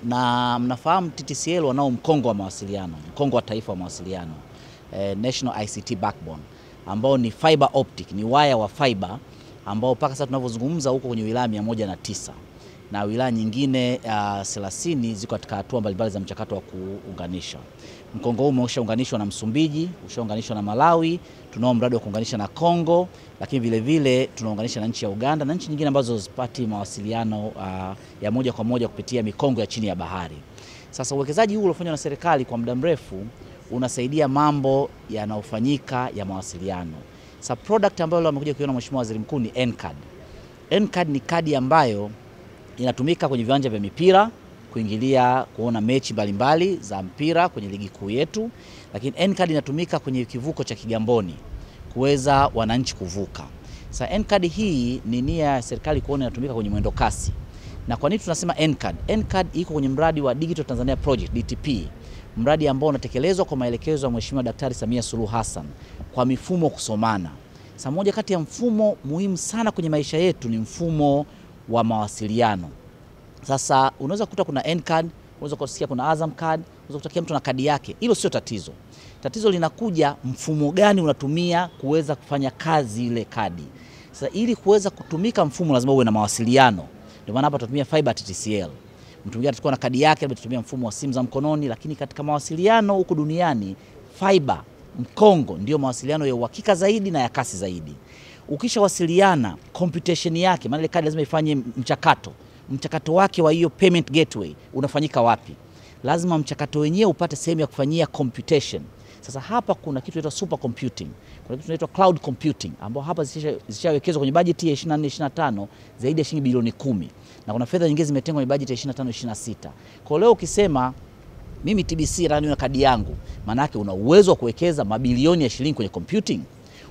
na mnafahamu TTCL wanao mkongo wa mawasiliano, mkongo wa taifa wa mawasiliano, National ICT Backbone, ambao ni fiber optic, ni waya wa fiber ambao mpaka sasa tunavyozungumza huko kwenye wilaya 109 na wilaya nyingine 30 ziko katika hatua mbalimbali za mchakato wa kuunganisha. Mkongo huu umeshaunganishwa na Msumbiji, ushaunganishwa na Malawi, tunao mradi wa kuunganisha na Kongo, lakini vile vile tunaunganisha na nchi ya Uganda na nchi nyingine ambazo zipati mawasiliano ya moja kwa moja kupitia mikongo ya chini ya bahari. Sasa uwekezaji huu uliofanywa na serikali kwa muda mrefu unasaidia mambo yanayofanyika ya mawasiliano. Sasa product ambayo leo amekuja kuiona Mheshimiwa Waziri Mkuu ni N-Card. N-Card ni kadi ambayo inatumika kwenye viwanja vya mipira kuingilia kuona mechi mbalimbali za mpira kwenye ligi kuu yetu, lakini N-Card inatumika kwenye kivuko cha Kigamboni kuweza wananchi kuvuka. Sasa N-Card hii ni nia ya serikali kuona inatumika kwenye mwendo kasi. Na kwa nini tunasema N-Card? N-Card iko kwenye mradi wa Digital Tanzania Project DTP, mradi ambao unatekelezwa kwa maelekezo ya Mheshimiwa Daktari Samia Suluhu Hassan kwa mifumo kusomana. Sasa moja kati ya mfumo muhimu sana kwenye maisha yetu ni mfumo wa mawasiliano. Sasa unaweza kukuta kuna N-Card, unaweza kusikia kuna Azam Card, unaweza kutakia mtu na kadi yake. Hilo sio tatizo. Tatizo linakuja mfumo gani unatumia kuweza kufanya kazi ile kadi. Sasa ili kuweza kutumika mfumo lazima uwe na mawasiliano. Ndio maana hapa tunatumia fiber TTCL. Mtu mwingine atakuwa na kadi yake, tunatumia mfumo wa simu za mkononi, lakini katika mawasiliano huko duniani fiber mkongo ndio mawasiliano ya uhakika zaidi na ya kasi zaidi. Ukishawasiliana computation yake, maana ile kadi lazima ifanye mchakato wake wa hiyo payment gateway unafanyika wapi? Lazima mchakato wenyewe upate sehemu ya kufanyia computation. Sasa hapa kuna kitu inaitwa super computing, kuna kitu inaitwa cloud computing, ambao hapa zishawekezwa kwenye bajeti ya 24-25 zaidi ya shilingi bilioni 10, na kuna fedha nyingine zimetengwa kwenye bajeti ya 25-26. Kwa leo ukisema mimi TBC ndani na kadi yangu, maana yake una uwezo wa kuwekeza mabilioni ya shilingi kwenye computing.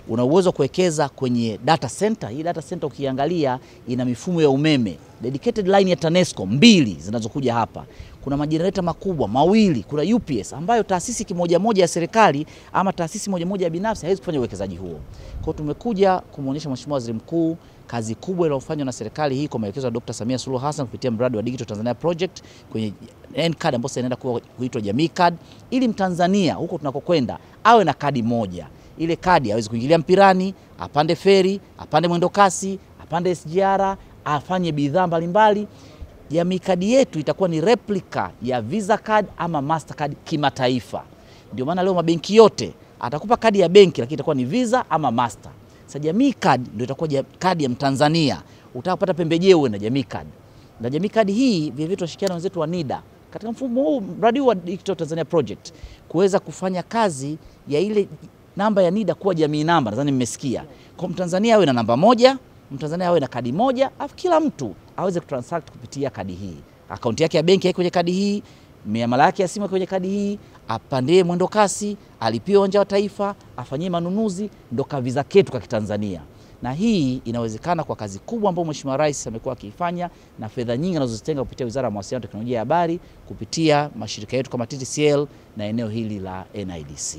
Una uwezo kuwekeza kwenye data center. Hii data center ukiangalia ina mifumo ya umeme, dedicated line ya TANESCO 2 zinazokuja hapa. Kuna majenereta makubwa 2, kuna UPS ambayo taasisi kimoja moja ya serikali ama taasisi moja moja ya binafsi haiwezi kufanya uwekezaji huo. Kwa hiyo tumekuja kumuonyesha Mheshimiwa Waziri Mkuu kazi kubwa iliyofanywa na serikali hii kwa maelekezo ya Dr. Samia Suluhu Hassan kupitia mradi wa Digital Tanzania Project kwenye N-Card ambayo inaenda kuitwa Jamii Card, ili Mtanzania huko tunakokwenda awe na kadi moja. Ile kadi hawezi kuingilia mpirani, apande feri, apande mwendo kasi, apande SGR, afanye bidhaa mbalimbali. Jamii kadi yetu itakuwa ni replica ya Visa Card ama Mastercard kimataifa. Ndio maana leo mabenki yote atakupa kadi ya benki lakini itakuwa ni Visa ama Master. Sasa Jamii Card ndio itakuwa kadi ya Mtanzania. Utakapata pembejeo na Jamii Card. Na Jamii Card hii vile vile tunashirikiana na wenzetu wa NIDA katika mfumo huu mradi wa Digital Tanzania Project kuweza kufanya kazi ya ile namba ya NIDA kuwa jamii namba. Nadhani mmesikia. Kwa Mtanzania awe na namba moja, Mtanzania awe na kadi moja, afu kila mtu aweze kutransact kupitia kadi hii. Akaunti yake ya benki iko kwenye kadi hii, miamala yake ya simu kwenye kadi hii, apandie mwendo kasi, alipie uwanja wa taifa, afanyie manunuzi, ndo kaviza ketu kwa Kitanzania. Na hii inawezekana kwa kazi kubwa ambayo Mheshimiwa Rais amekuwa akifanya na fedha nyingi anazozitenga kupitia Wizara ya Mawasiliano na Teknolojia ya Habari kupitia mashirika yetu kama TTCL na eneo hili la NIDC.